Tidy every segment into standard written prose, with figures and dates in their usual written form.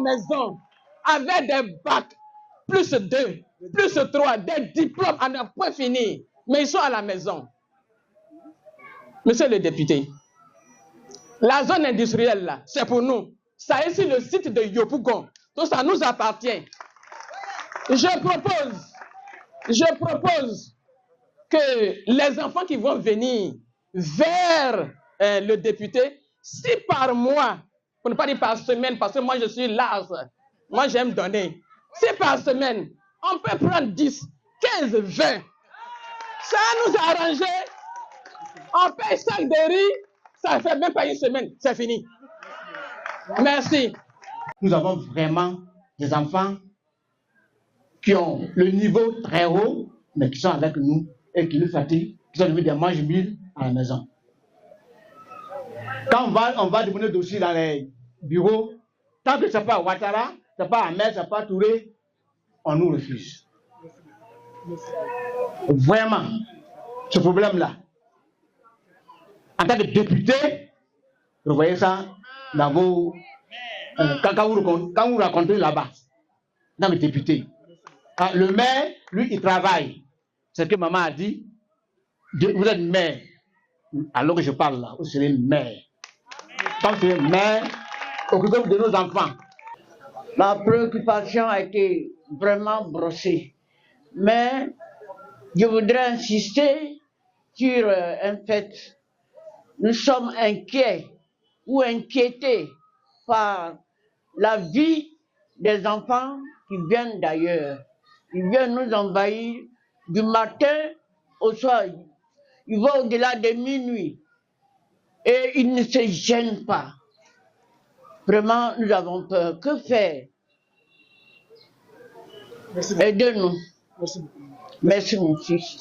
maison avec des bacs, plus 2, plus 3, des diplômes à ne point finir. Mais ils sont à la maison. Monsieur le député, la zone industrielle, là, c'est pour nous. Ça est sur le site de Yopougon. Donc ça nous appartient. Je propose que les enfants qui vont venir vers le député, si par mois, pour ne pas dire par semaine, parce que moi je suis large, moi j'aime donner. Si par semaine, on peut prendre 10, 15, 20. Ça nous a arrangé. On paye 5 de riz, ça ne fait même pas une semaine, c'est fini. Merci. Nous avons vraiment des enfants qui ont le niveau très haut, mais qui sont avec nous et qui nous fatiguent, qui sont devenus des mange-mille à la maison. Quand on va demander dossier dans les bureaux, tant que ce n'est pas Ouattara, ce n'est pas Ahmed, ce n'est pas Touré, on nous refuse. Vraiment, ce problème-là, en tant que député, vous voyez ça dans vos... quand vous racontez là-bas, dans le député, le maire, lui, il travaille. C'est ce que maman a dit. Vous êtes maire. Alors que je parle là, vous serez maire. Quand vous serez maire, occupez-vous de nos enfants. La préoccupation a été vraiment brossée. Mais je voudrais insister sur un fait. Nous sommes inquiets ou inquiétés par la vie des enfants qui viennent d'ailleurs. Ils viennent nous envahir du matin au soir. Ils vont au-delà de minuit. Et ils ne se gênent pas. Vraiment, nous avons peur. Que faire? Aidez-nous. Merci, mon fils.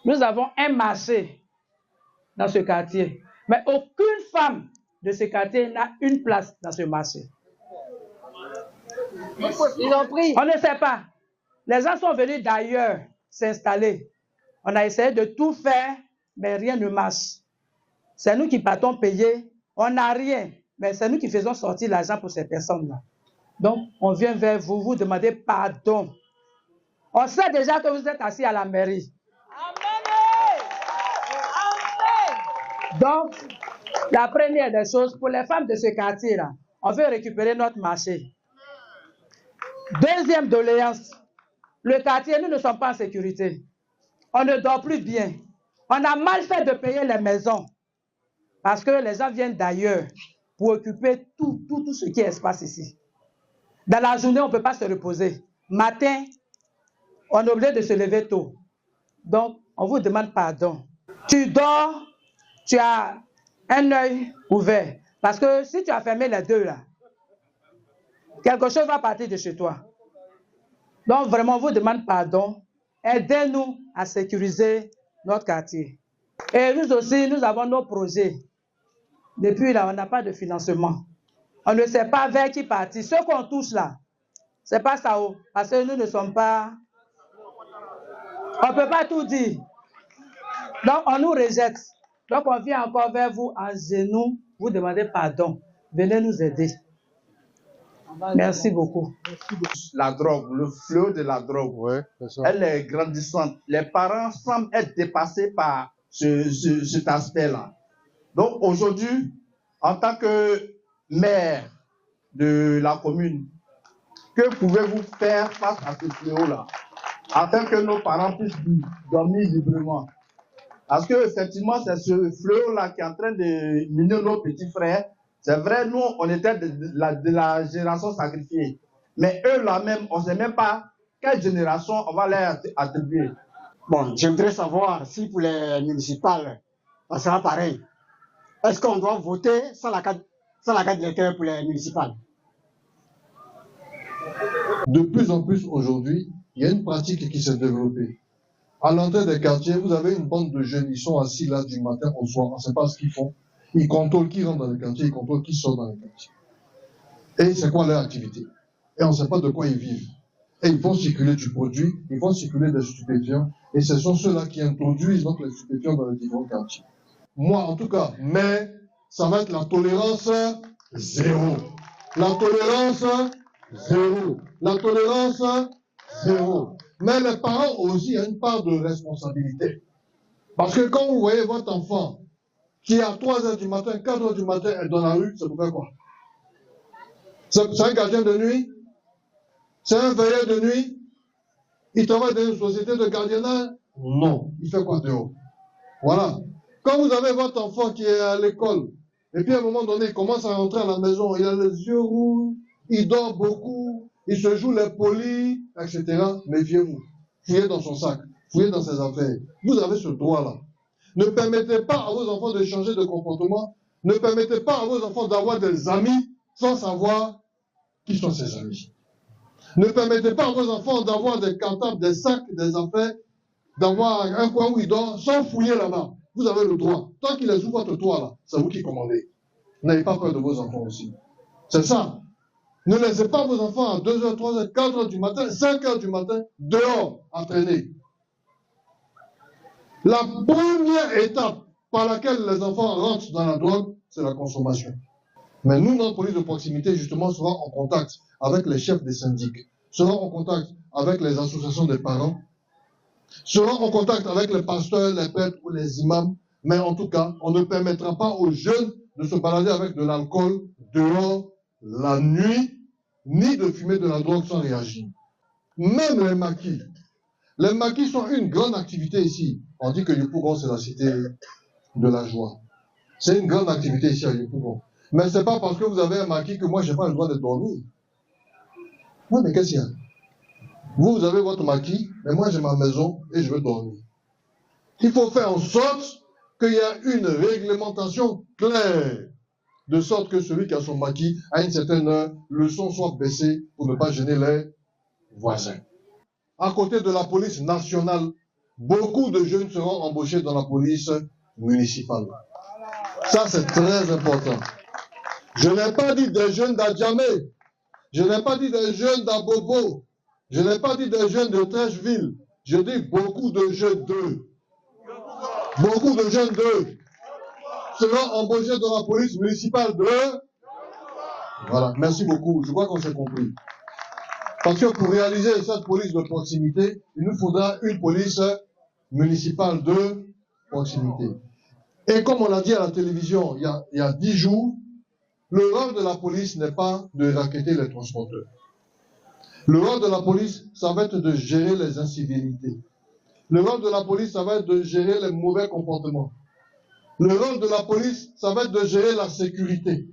Nous avons un marché dans ce quartier. Mais aucune femme de ce quartier n'a une place dans ce marché. Ils ont pris. On ne sait pas. Les gens sont venus d'ailleurs s'installer. On a essayé de tout faire, mais rien ne marche. C'est nous qui partons payer. On n'a rien, mais c'est nous qui faisons sortir l'argent pour ces personnes-là. Donc, on vient vers vous, vous demander pardon. On sait déjà que vous êtes assis à la mairie. Donc, la première des choses, pour les femmes de ce quartier-là, on veut récupérer notre marché. Deuxième doléance, le quartier, nous ne sommes pas en sécurité. On ne dort plus bien. On a mal fait de payer les maisons parce que les gens viennent d'ailleurs pour occuper tout ce qui est espace ici. Dans la journée, on ne peut pas se reposer. Matin, on est obligé de se lever tôt. Donc, on vous demande pardon. Tu dors, tu as un œil ouvert. Parce que si tu as fermé les deux là, quelque chose va partir de chez toi. Donc, vraiment, on vous demande pardon. Aidez-nous à sécuriser notre quartier. Et nous aussi, nous avons nos projets. Depuis là, on n'a pas de financement. On ne sait pas vers qui partir. Ce qu'on touche là, ce n'est pas ça. Parce que nous ne sommes pas... On ne peut pas tout dire. Donc, on nous rejette. Donc, on vient encore vers vous en genoux, vous demander pardon. Venez nous aider. Merci beaucoup. La drogue, le flot de la drogue, ouais, elle est grandissante. Les parents semblent être dépassés par cet aspect-là. Donc aujourd'hui, en tant que maire de la commune, que pouvez-vous faire face à ce fléau-là, afin que nos parents puissent dormir librement? Parce que effectivement, c'est ce fléau-là qui est en train de miner nos petits frères. C'est vrai, nous, on était de la génération sacrifiée. Mais eux, là même, on ne sait même pas quelle génération on va leur attribuer. Bon, j'aimerais savoir si pour les municipales, ça sera pareil. Est-ce qu'on doit voter sans la carte d'électeur pour les municipales? De plus en plus aujourd'hui, il y a une pratique qui s'est développée. À l'entrée des quartiers, vous avez une bande de jeunes, ils sont assis là du matin au soir, on ne sait pas ce qu'ils font. Ils contrôlent qui rentre dans le quartier, ils contrôlent qui sort dans le quartier. Et c'est quoi leur activité? Et on ne sait pas de quoi ils vivent. Et ils font circuler du produit, ils font circuler des stupéfiants, et ce sont ceux-là qui introduisent donc les stupéfiants dans les différents quartiers. Moi, en tout cas, mais ça va être la tolérance zéro. La tolérance zéro. La tolérance, zéro. Mais les parents aussi ont une part de responsabilité. Parce que quand vous voyez votre enfant qui à 3 heures du matin, 4 heures du matin est dans la rue, c'est pour faire quoi? C'est un gardien de nuit? C'est un veilleur de nuit? Il travaille dans une société de gardiennage? Non. Il fait quoi dehors? Voilà. Quand vous avez votre enfant qui est à l'école, et puis à un moment donné, il commence à rentrer à la maison, il a les yeux rouges, il dort beaucoup, il se joue les polis, etc. Méfiez-vous. Fouillez dans son sac, fouillez dans ses affaires. Vous avez ce droit-là. Ne permettez pas à vos enfants de changer de comportement. Ne permettez pas à vos enfants d'avoir des amis sans savoir qui sont ces amis. Ne permettez pas à vos enfants d'avoir des cartables, des sacs, des affaires, d'avoir un coin où ils dorment sans fouiller là-bas. Vous avez le droit. Tant qu'il est sous votre toit là, c'est vous qui commandez. N'ayez pas peur de vos enfants aussi. C'est ça. Ne laissez pas vos enfants à 2h, 3h, 4h du matin, 5h du matin, dehors, entraîner. La première étape par laquelle les enfants rentrent dans la drogue, c'est la consommation. Mais nous, notre police de proximité, justement, sera en contact avec les chefs des syndics, sera en contact avec les associations des parents, sera en contact avec les pasteurs, les prêtres ou les imams, mais en tout cas, on ne permettra pas aux jeunes de se balader avec de l'alcool dehors la nuit, ni de fumer de la drogue sans réagir. Même les maquis. Les maquis sont une grande activité ici. On dit que Yopougon, c'est la cité de la joie. C'est une grande activité ici à Yopougon. Mais ce n'est pas parce que vous avez un maquis que moi, je n'ai pas le droit de dormir. Oui, mais qu'est-ce qu'il y a? Vous avez votre maquis, mais moi, j'ai ma maison et je veux dormir. Il faut faire en sorte qu'il y ait une réglementation claire, de sorte que celui qui a son maquis, à une certaine heure, le son soit baissé pour ne pas gêner les voisins. À côté de la police nationale, beaucoup de jeunes seront embauchés dans la police municipale. Ça, c'est très important. Je n'ai pas dit des jeunes d'Adjamé, je n'ai pas dit des jeunes d'Abobo, je n'ai pas dit des jeunes de Trècheville, je dis beaucoup de jeunes d'eux. Beaucoup de jeunes d'eux seront embauchés dans la police municipale d'eux. Voilà, merci beaucoup, je crois qu'on s'est compris. Parce que pour réaliser cette police de proximité, il nous faudra une police municipale de proximité. Et comme on l'a dit à la télévision il y a 10 jours, le rôle de la police n'est pas de racketter les transporteurs. Le rôle de la police, ça va être de gérer les incivilités. Le rôle de la police, ça va être de gérer les mauvais comportements. Le rôle de la police, ça va être de gérer la sécurité.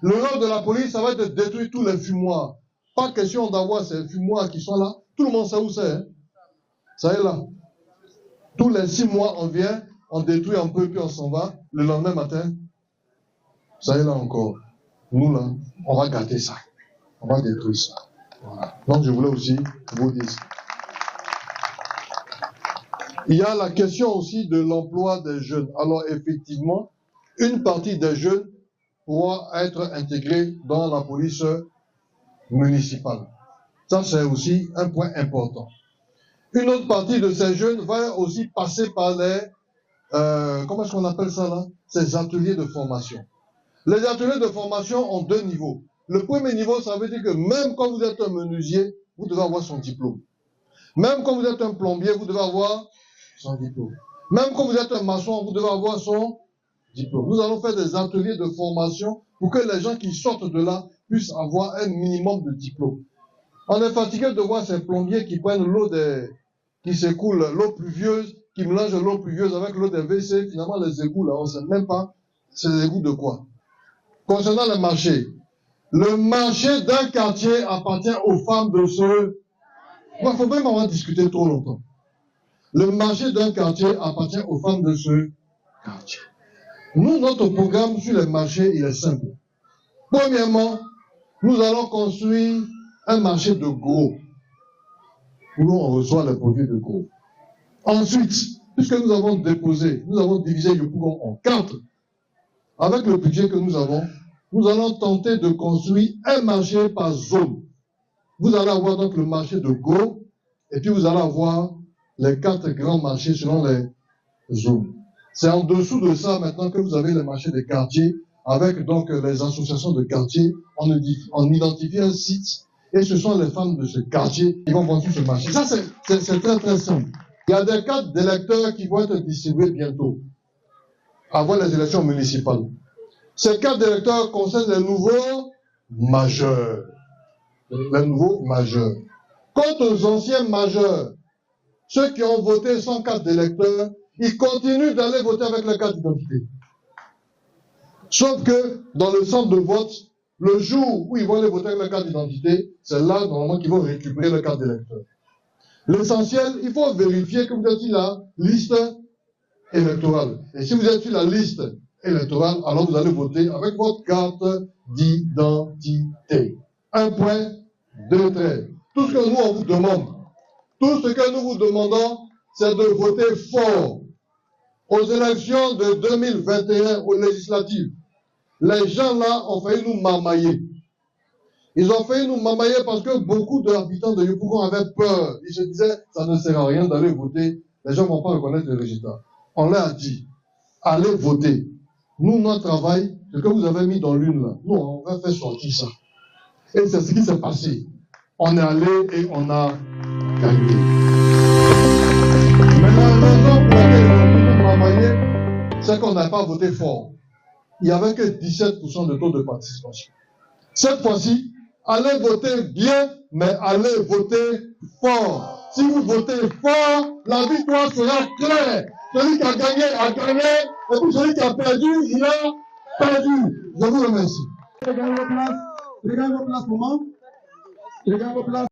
Le rôle de la police, ça va être de détruire tous les fumoirs. Pas question d'avoir ces fumoirs qui sont là. Tout le monde sait où c'est. Hein? Ça est là. Tous les 6 mois, on vient, on détruit un peu, puis on s'en va. Le lendemain matin, ça est là encore. Nous, là, on va gâter ça. On va détruire ça. Voilà. Donc, je voulais aussi vous dire ça. Il y a la question aussi de l'emploi des jeunes. Alors, effectivement, une partie des jeunes pourra être intégrée dans la police municipale. Ça, c'est aussi un point important. Une autre partie de ces jeunes va aussi passer par les, comment est-ce qu'on appelle ça là? Ces ateliers de formation. Les ateliers de formation ont 2 niveaux. Le premier niveau, ça veut dire que même quand vous êtes un menuisier, vous devez avoir son diplôme. Même quand vous êtes un plombier, vous devez avoir son diplôme. Même quand vous êtes un maçon, vous devez avoir son diplôme. Nous allons faire des ateliers de formation pour que les gens qui sortent de là puissent avoir un minimum de diplôme. On est fatigué de voir ces plombiers qui prennent l'eau qui s'écoule, l'eau pluvieuse, qui mélangent l'eau pluvieuse avec l'eau des WC. Finalement, les égouts, là, on ne sait même pas c'est des égouts de quoi. Concernant le marché d'un quartier appartient aux femmes de ce... Il ne faut même pas discuter trop longtemps. Le marché d'un quartier appartient aux femmes de ce quartier. Nous, notre programme sur les marchés, il est simple. Premièrement, nous allons construire un marché de gros, où on reçoit les produits de gros. Ensuite, puisque nous avons divisé Yopougon en 4, avec le budget que nous avons, nous allons tenter de construire un marché par zone. Vous allez avoir donc le marché de gros, et puis vous allez avoir les 4 grands marchés selon les zones. C'est en dessous de ça maintenant que vous avez les marchés des quartiers, avec donc les associations de quartiers. On identifie un site, Et ce sont les femmes de ce quartier qui vont vendre sur ce marché. Ça, c'est très très simple. Il y a des cartes d'électeurs qui vont être distribuées bientôt, avant les élections municipales. Ces cartes d'électeurs concernent les nouveaux majeurs. Les nouveaux majeurs. Quant aux anciens majeurs, ceux qui ont voté sans carte d'électeur, ils continuent d'aller voter avec leur carte d'identité. Sauf que dans le centre de vote, le jour où ils vont aller voter avec leur carte d'identité, c'est là normalement qu'ils vont récupérer leur carte d'électeur. L'essentiel, il faut vérifier que vous êtes sur la liste électorale. Et si vous êtes sur la liste électorale, alors vous allez voter avec votre carte d'identité. Un point, deux traits. Tout ce que nous, on vous demande, tout ce que nous vous demandons, c'est de voter fort. Aux élections de 2021, aux législatives, les gens là ont failli nous mamailler. Ils ont failli nous mamailler parce que beaucoup d'habitants de Yopougon avaient peur. Ils se disaient, ça ne sert à rien d'aller voter, les gens ne vont pas reconnaître les résultats. On leur a dit, allez voter. Nous, notre travail, ce que vous avez mis dans l'une là, nous, on va faire sortir ça. Et c'est ce qui s'est passé. On est allé et on a gagné. Mais la raison pour laquelle on a pu nous mamailler, c'est qu'on n'a pas voté fort. Il n'y avait que 17% de taux de participation. Cette fois-ci, allez voter bien, mais allez voter fort. Si vous votez fort, la victoire sera claire. Celui qui a gagné, et puis celui qui a perdu, il a perdu. Je vous remercie. Regardez vos places, maman. Regardez vos places.